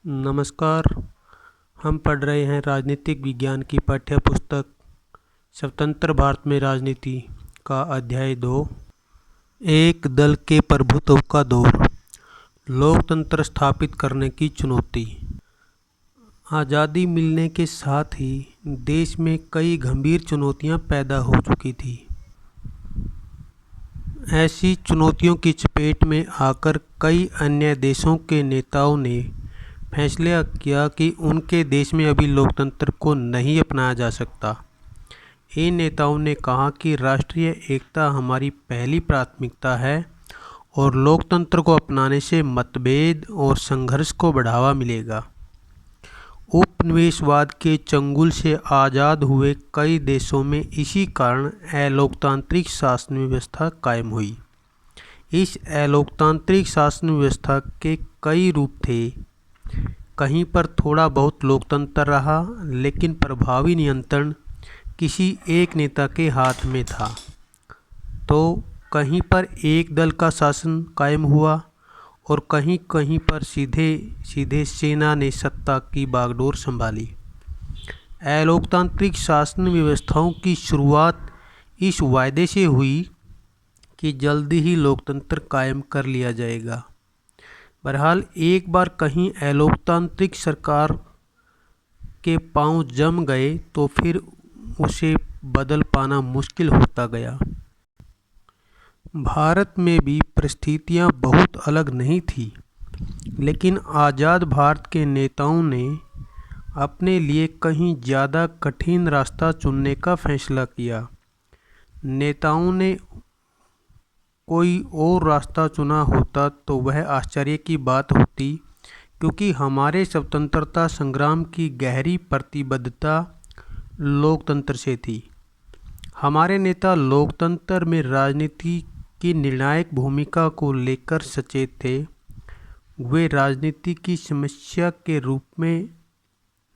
नमस्कार। हम पढ़ रहे हैं राजनीतिक विज्ञान की पाठ्य पुस्तक स्वतंत्र भारत में राजनीति का अध्याय 2, एक दल के प्रभुत्व का दौर, लोकतंत्र स्थापित करने की चुनौती। आज़ादी मिलने के साथ ही देश में कई गंभीर चुनौतियां पैदा हो चुकी थी। ऐसी चुनौतियों की चपेट में आकर कई अन्य देशों के नेताओं ने फैसला किया कि उनके देश में अभी लोकतंत्र को नहीं अपनाया जा सकता। इन नेताओं ने कहा कि राष्ट्रीय एकता हमारी पहली प्राथमिकता है और लोकतंत्र को अपनाने से मतभेद और संघर्ष को बढ़ावा मिलेगा। उपनिवेशवाद के चंगुल से आज़ाद हुए कई देशों में इसी कारण अलोकतांत्रिक शासन व्यवस्था कायम हुई। इस अलोकतांत्रिक शासन व्यवस्था के कई रूप थे। कहीं पर थोड़ा बहुत लोकतंत्र रहा, लेकिन प्रभावी नियंत्रण किसी एक नेता के हाथ में था, तो कहीं पर एक दल का शासन कायम हुआ और कहीं कहीं पर सीधे सेना ने सत्ता की बागडोर संभाली। अलोकतांत्रिक शासन व्यवस्थाओं की शुरुआत इस वायदे से हुई कि जल्दी ही लोकतंत्र कायम कर लिया जाएगा। बहरहाल एक बार कहीं अलोकतांत्रिक सरकार के पांव जम गए तो फिर उसे बदल पाना मुश्किल होता गया। भारत में भी परिस्थितियां बहुत अलग नहीं थी, लेकिन आज़ाद भारत के नेताओं ने अपने लिए कहीं ज़्यादा कठिन रास्ता चुनने का फैसला किया। नेताओं ने कोई और रास्ता चुना होता तो वह आश्चर्य की बात होती, क्योंकि हमारे स्वतंत्रता संग्राम की गहरी प्रतिबद्धता लोकतंत्र से थी। हमारे नेता लोकतंत्र में राजनीति की निर्णायक भूमिका को लेकर सचेत थे। वे राजनीति की समस्या के रूप में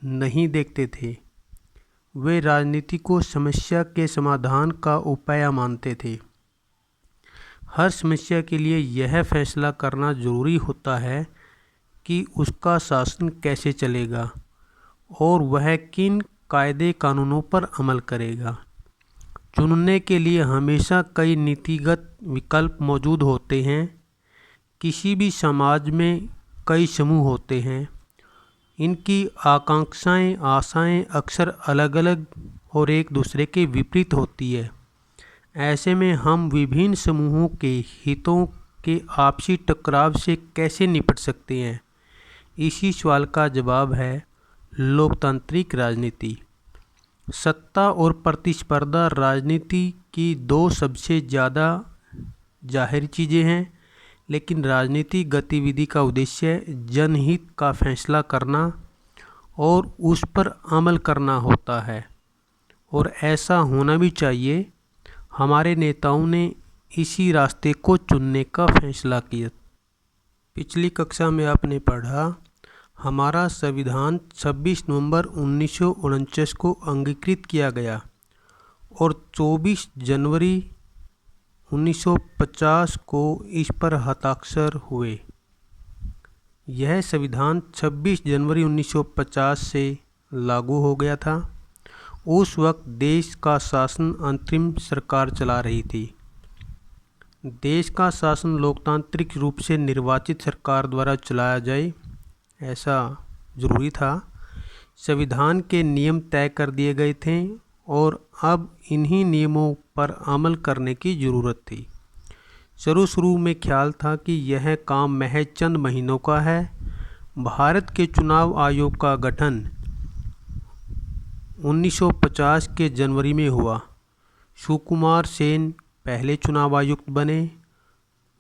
नहीं देखते थे, वे राजनीति को समस्या के समाधान का उपाय मानते थे। हर समस्या के लिए यह फैसला करना जरूरी होता है कि उसका शासन कैसे चलेगा और वह किन कायदे कानूनों पर अमल करेगा। चुनने के लिए हमेशा कई नीतिगत विकल्प मौजूद होते हैं। किसी भी समाज में कई समूह होते हैं। इनकी आकांक्षाएं, आशाएं अक्सर अलग अलग और एक दूसरे के विपरीत होती है। ऐसे में हम विभिन्न समूहों के हितों के आपसी टकराव से कैसे निपट सकते हैं? इसी सवाल का जवाब है लोकतांत्रिक राजनीति। सत्ता और प्रतिस्पर्धा राजनीति की दो सबसे ज़्यादा जाहिर चीज़ें हैं, लेकिन राजनीतिक गतिविधि का उद्देश्य जनहित का फैसला करना और उस पर अमल करना होता है, और ऐसा होना भी चाहिए। हमारे नेताओं ने इसी रास्ते को चुनने का फैसला किया। पिछली कक्षा में आपने पढ़ा, हमारा संविधान 26 नवंबर 1949 को अंगीकृत किया गया और 24 जनवरी 1950 को इस पर हस्ताक्षर हुए। यह संविधान 26 जनवरी 1950 से लागू हो गया था। उस वक्त देश का शासन अंतरिम सरकार चला रही थी। देश का शासन लोकतांत्रिक रूप से निर्वाचित सरकार द्वारा चलाया जाए, ऐसा जरूरी था। संविधान के नियम तय कर दिए गए थे और अब इन्हीं नियमों पर अमल करने की ज़रूरत थी। शुरू में ख्याल था कि यह काम महज चंद महीनों का है। भारत के चुनाव आयोग का गठन 1950 के जनवरी में हुआ। सुकुमार सेन पहले चुनाव आयुक्त बने।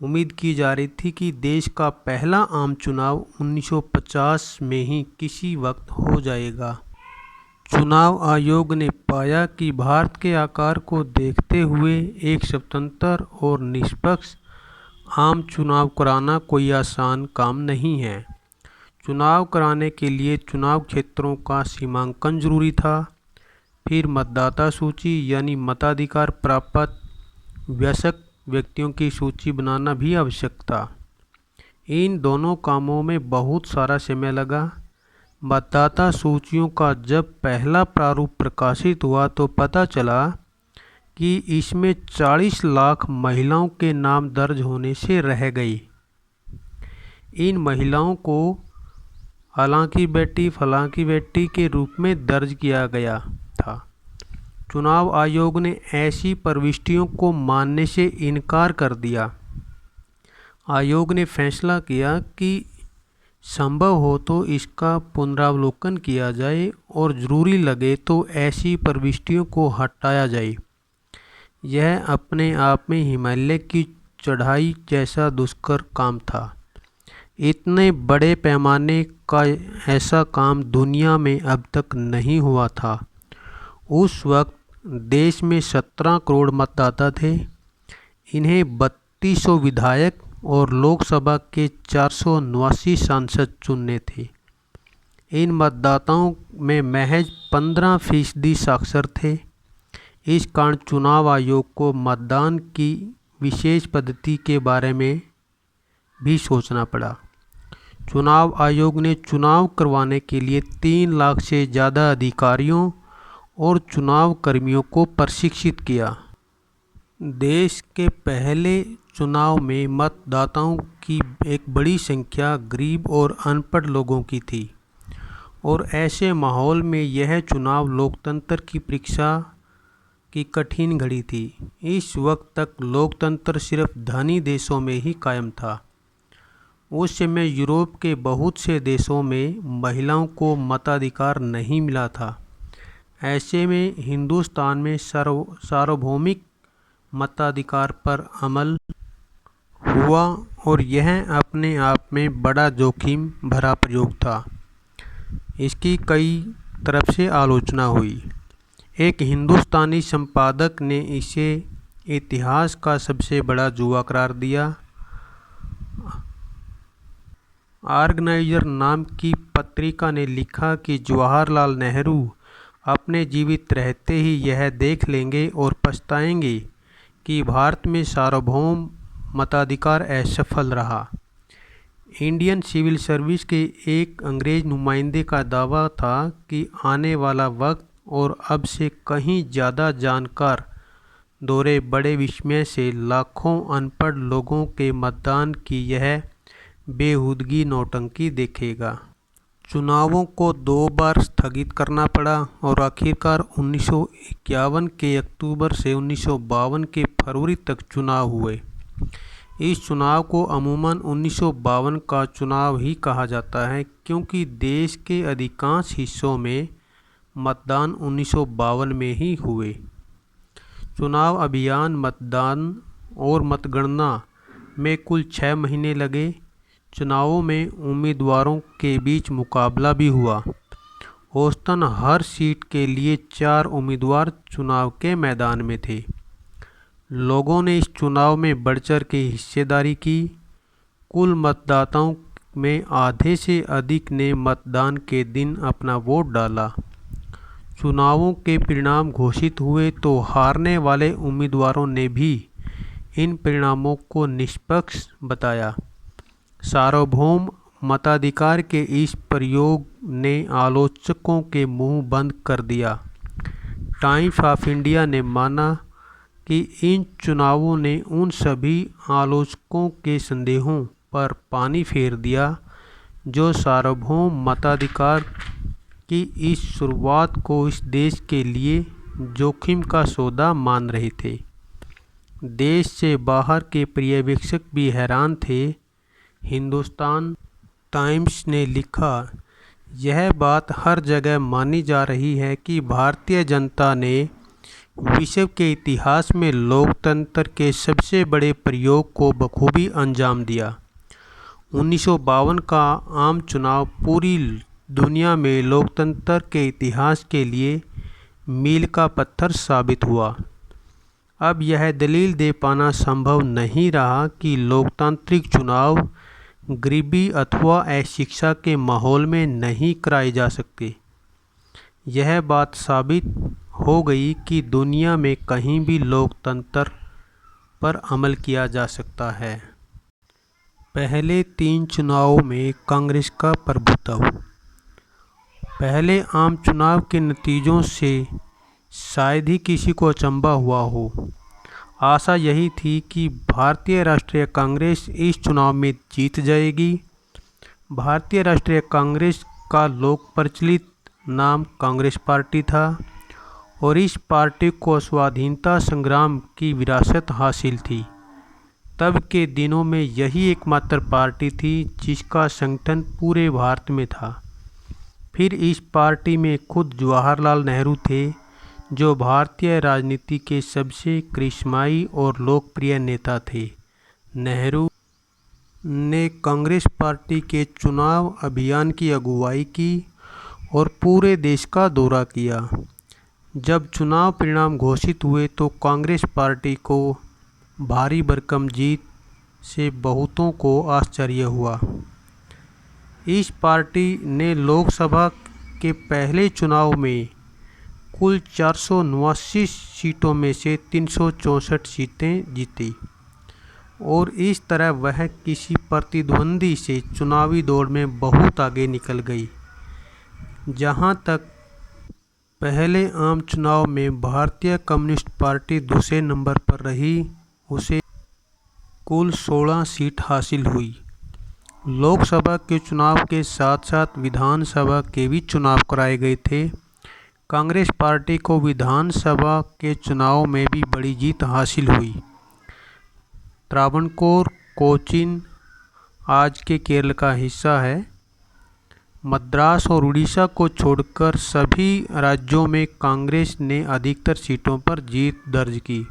उम्मीद की जा रही थी कि देश का पहला आम चुनाव 1950 में ही किसी वक्त हो जाएगा। चुनाव आयोग ने पाया कि भारत के आकार को देखते हुए एक स्वतंत्र और निष्पक्ष आम चुनाव कराना कोई आसान काम नहीं है। चुनाव कराने के लिए चुनाव क्षेत्रों का सीमांकन जरूरी था। फिर मतदाता सूची यानी मताधिकार प्राप्त वयस्क व्यक्तियों की सूची बनाना भी आवश्यक था। इन दोनों कामों में बहुत सारा समय लगा। मतदाता सूचियों का जब पहला प्रारूप प्रकाशित हुआ तो पता चला कि इसमें 40 लाख महिलाओं के नाम दर्ज होने से रह गई। इन महिलाओं को हालांकि बेटी फलांकी बेटी के रूप में दर्ज किया गया था। चुनाव आयोग ने ऐसी प्रविष्टियों को मानने से इनकार कर दिया। आयोग ने फैसला किया कि संभव हो तो इसका पुनरावलोकन किया जाए और ज़रूरी लगे तो ऐसी प्रविष्टियों को हटाया जाए। यह अपने आप में हिमालय की चढ़ाई जैसा दुष्कर काम था। इतने बड़े पैमाने का ऐसा काम दुनिया में अब तक नहीं हुआ था। उस वक्त देश में 17 करोड़ मतदाता थे। इन्हें 3200 विधायक और लोकसभा के 489 सांसद चुनने थे। इन मतदाताओं में महज 15% साक्षर थे। इस कारण चुनाव आयोग को मतदान की विशेष पद्धति के बारे में भी सोचना पड़ा। चुनाव आयोग ने चुनाव करवाने के लिए 3 लाख से ज़्यादा अधिकारियों और चुनाव कर्मियों को प्रशिक्षित किया। देश के पहले चुनाव में मतदाताओं की एक बड़ी संख्या गरीब और अनपढ़ लोगों की थी और ऐसे माहौल में यह चुनाव लोकतंत्र की परीक्षा की कठिन घड़ी थी। इस वक्त तक लोकतंत्र सिर्फ धनी देशों में ही कायम था। उस समय यूरोप के बहुत से देशों में महिलाओं को मताधिकार नहीं मिला था। ऐसे में हिंदुस्तान में सार्वभौमिक मताधिकार पर अमल हुआ और यह अपने आप में बड़ा जोखिम भरा प्रयोग था। इसकी कई तरफ से आलोचना हुई। एक हिंदुस्तानी संपादक ने इसे इतिहास का सबसे बड़ा जुआ करार दिया। ऑर्गेनाइजर नाम की पत्रिका ने लिखा कि जवाहरलाल नेहरू अपने जीवित रहते ही यह देख लेंगे और पछताएंगे कि भारत में सार्वभौम मताधिकार असफल रहा। इंडियन सिविल सर्विस के एक अंग्रेज नुमाइंदे का दावा था कि आने वाला वक्त और अब से कहीं ज़्यादा जानकार दौरे बड़े विस्मय से लाखों अनपढ़ लोगों के मतदान की यह बेहूदगी नौटंकी देखेगा। चुनावों को 2 बार स्थगित करना पड़ा और आखिरकार 1951 के अक्टूबर से 1952 के फरवरी तक चुनाव हुए। इस चुनाव को अमूमन 1952 का चुनाव ही कहा जाता है क्योंकि देश के अधिकांश हिस्सों में मतदान 1952 में ही हुए। चुनाव अभियान, मतदान और मतगणना में कुल 6 महीने लगे। चुनावों में उम्मीदवारों के बीच मुकाबला भी हुआ। औसतन हर सीट के लिए 4 उम्मीदवार चुनाव के मैदान में थे। लोगों ने इस चुनाव में बढ़-चढ़ के हिस्सेदारी की। कुल मतदाताओं में आधे से अधिक ने मतदान के दिन अपना वोट डाला। चुनावों के परिणाम घोषित हुए तो हारने वाले उम्मीदवारों ने भी इन परिणामों को निष्पक्ष बताया। सार्वभौम मताधिकार के इस प्रयोग ने आलोचकों के मुंह बंद कर दिया। टाइम्स ऑफ इंडिया ने माना कि इन चुनावों ने उन सभी आलोचकों के संदेहों पर पानी फेर दिया जो सार्वभौम मताधिकार की इस शुरुआत को इस देश के लिए जोखिम का सौदा मान रहे थे। देश से बाहर के पर्यवेक्षक भी हैरान थे। हिंदुस्तान टाइम्स ने लिखा, यह बात हर जगह मानी जा रही है कि भारतीय जनता ने विश्व के इतिहास में लोकतंत्र के सबसे बड़े प्रयोग को बखूबी अंजाम दिया। 1952 का आम चुनाव पूरी दुनिया में लोकतंत्र के इतिहास के लिए मील का पत्थर साबित हुआ। अब यह दलील दे पाना संभव नहीं रहा कि लोकतांत्रिक चुनाव गरीबी अथवा अशिक्षा के माहौल में नहीं कराए जा सकते। यह बात साबित हो गई कि दुनिया में कहीं भी लोकतंत्र पर अमल किया जा सकता है। पहले 3 चुनावों में कांग्रेस का प्रभुत्व। पहले आम चुनाव के नतीजों से शायद ही किसी को अचंभा हुआ हो। आशा यही थी कि भारतीय राष्ट्रीय कांग्रेस इस चुनाव में जीत जाएगी। भारतीय राष्ट्रीय कांग्रेस का लोक प्रचलित नाम कांग्रेस पार्टी था और इस पार्टी को स्वाधीनता संग्राम की विरासत हासिल थी। तब के दिनों में यही एकमात्र पार्टी थी जिसका संगठन पूरे भारत में था। फिर इस पार्टी में खुद जवाहरलाल नेहरू थे, जो भारतीय राजनीति के सबसे करिश्माई और लोकप्रिय नेता थे। नेहरू ने कांग्रेस पार्टी के चुनाव अभियान की अगुवाई की और पूरे देश का दौरा किया। जब चुनाव परिणाम घोषित हुए तो कांग्रेस पार्टी को भारी भरकम जीत से बहुतों को आश्चर्य हुआ। इस पार्टी ने लोकसभा के पहले चुनाव में कुल 479 सीटों में से 364 सीटें जीती और इस तरह वह किसी प्रतिद्वंदी से चुनावी दौड़ में बहुत आगे निकल गई। जहां तक पहले आम चुनाव में भारतीय कम्युनिस्ट पार्टी दूसरे नंबर पर रही, उसे कुल 16 सीट हासिल हुई। लोकसभा के चुनाव के साथ साथ विधानसभा के भी चुनाव कराए गए थे। कांग्रेस पार्टी को विधानसभा के चुनाव में भी बड़ी जीत हासिल हुई। त्रावणकोर, कोचीन आज के केरल का हिस्सा है। मद्रास और उड़ीसा को छोड़कर सभी राज्यों में कांग्रेस ने अधिकतर सीटों पर जीत दर्ज की।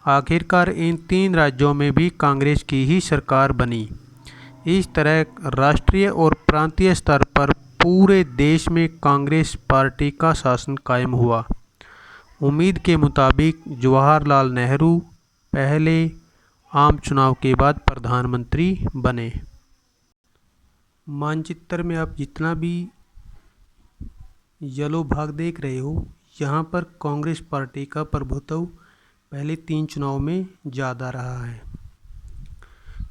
आखिरकार इन 3 राज्यों में भी कांग्रेस की ही सरकार बनी। इस तरह राष्ट्रीय और प्रांतीय स्तर पर पूरे देश में कांग्रेस पार्टी का शासन कायम हुआ। उम्मीद के मुताबिक जवाहरलाल नेहरू पहले आम चुनाव के बाद प्रधानमंत्री बने। मानचित्र में आप जितना भी येलो भाग देख रहे हो, यहाँ पर कांग्रेस पार्टी का प्रभुत्व पहले 3 चुनाव में ज़्यादा रहा है।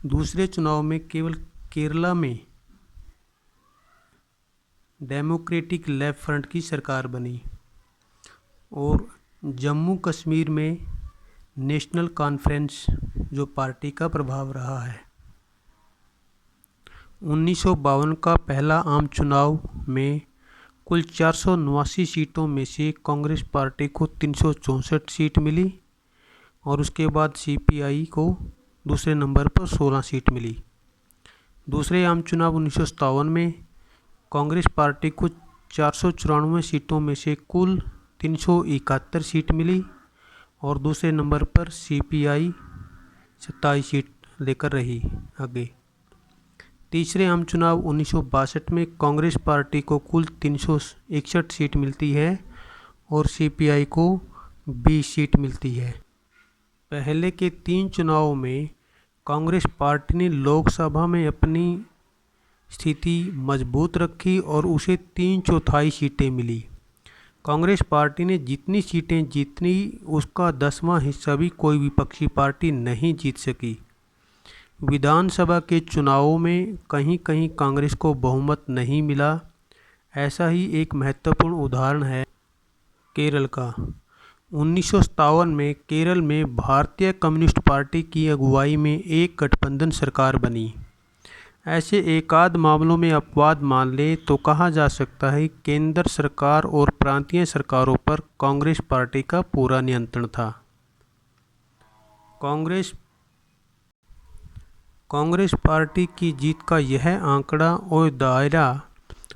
दूसरे चुनाव में केवल केरला में डेमोक्रेटिक लेफ्ट फ्रंट की सरकार बनी और जम्मू कश्मीर में नेशनल कॉन्फ्रेंस जो पार्टी का प्रभाव रहा है। 1952 का पहला आम चुनाव में कुल 479 सीटों में से कांग्रेस पार्टी को 364 सीट मिली और उसके बाद सीपीआई को दूसरे नंबर पर 16 सीट मिली। दूसरे आम चुनाव 1957 में कांग्रेस पार्टी को 494 सीटों में से कुल 371 सीट मिली और दूसरे नंबर पर सीपीआई 27 सीट लेकर रही आगे। तीसरे आम चुनाव 1962 में कांग्रेस पार्टी को कुल 361 सीट मिलती है और सीपीआई को 20 सीट मिलती है। पहले के 3 चुनावों में कांग्रेस पार्टी ने लोकसभा में अपनी स्थिति मजबूत रखी और उसे 3/4 सीटें मिली। कांग्रेस पार्टी ने जितनी सीटें जीती उसका 10वां हिस्सा भी कोई विपक्षी पार्टी नहीं जीत सकी। विधानसभा के चुनावों में कहीं कहीं कांग्रेस को बहुमत नहीं मिला। ऐसा ही एक महत्वपूर्ण उदाहरण है केरल का। 1957 में केरल में भारतीय कम्युनिस्ट पार्टी की अगुवाई में एक गठबंधन सरकार बनी। ऐसे एकाध मामलों में अपवाद मान ले तो कहा जा सकता है केंद्र सरकार और प्रांतीय सरकारों पर कांग्रेस पार्टी का पूरा नियंत्रण था। कांग्रेस पार्टी की जीत का यह आंकड़ा और दायरा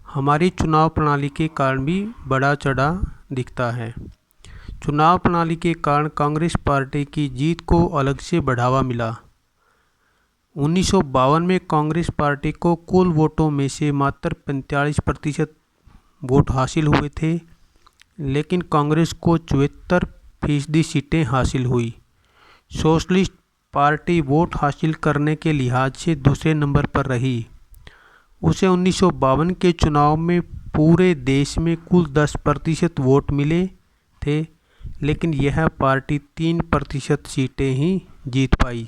हमारी चुनाव प्रणाली के कारण भी बड़ा चढ़ा दिखता है। चुनाव प्रणाली के कारण कांग्रेस पार्टी की जीत को अलग से बढ़ावा मिला। 1952 में कांग्रेस पार्टी को कुल वोटों में से मात्र 45% वोट हासिल हुए थे, लेकिन कांग्रेस को 74% सीटें हासिल हुई। सोशलिस्ट पार्टी वोट हासिल करने के लिहाज से दूसरे नंबर पर रही। उसे 1952 के चुनाव में पूरे देश में कुल 10% वोट मिले थे, लेकिन यह पार्टी 3% सीटें ही जीत पाई।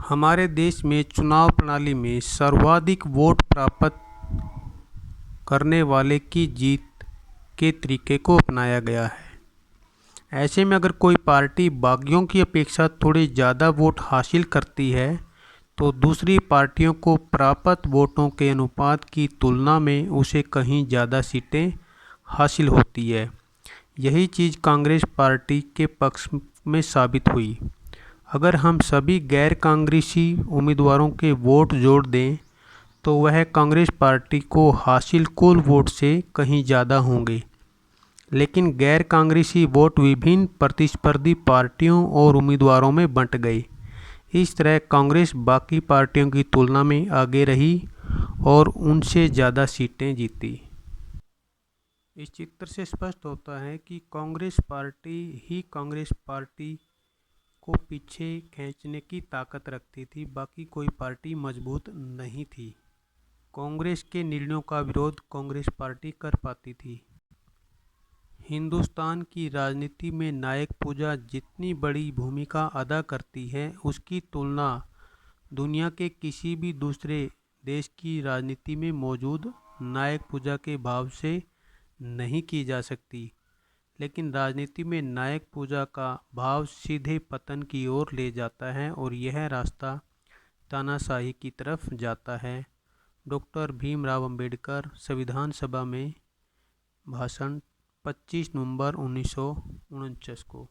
हमारे देश में चुनाव प्रणाली में सर्वाधिक वोट प्राप्त करने वाले की जीत के तरीके को अपनाया गया है। ऐसे में अगर कोई पार्टी बागियों की अपेक्षा थोड़े ज़्यादा वोट हासिल करती है तो दूसरी पार्टियों को प्राप्त वोटों के अनुपात की तुलना में उसे कहीं ज़्यादा सीटें हासिल होती है। यही चीज़ कांग्रेस पार्टी के पक्ष में साबित हुई। अगर हम सभी गैर कांग्रेसी उम्मीदवारों के वोट जोड़ दें तो वह कांग्रेस पार्टी को हासिल कुल वोट से कहीं ज़्यादा होंगे, लेकिन गैर कांग्रेसी वोट विभिन्न प्रतिस्पर्धी पार्टियों और उम्मीदवारों में बंट गए। इस तरह कांग्रेस बाकी पार्टियों की तुलना में आगे रही और उनसे ज़्यादा सीटें जीती। इस चित्र से स्पष्ट होता है कि कांग्रेस पार्टी को पीछे खींचने की ताकत रखती थी, बाकी कोई पार्टी मजबूत नहीं थी। कांग्रेस के निर्णयों का विरोध कांग्रेस पार्टी कर पाती थी। हिंदुस्तान की राजनीति में नायक पूजा जितनी बड़ी भूमिका अदा करती है, उसकी तुलना दुनिया के किसी भी दूसरे देश की राजनीति में मौजूद नायक पूजा के भाव से नहीं की जा सकती। लेकिन राजनीति में नायक पूजा का भाव सीधे पतन की ओर ले जाता है और यह रास्ता तानाशाही की तरफ जाता है। डॉक्टर भीमराव अंबेडकर, संविधान सभा में भाषण 25 नवंबर 1949 को।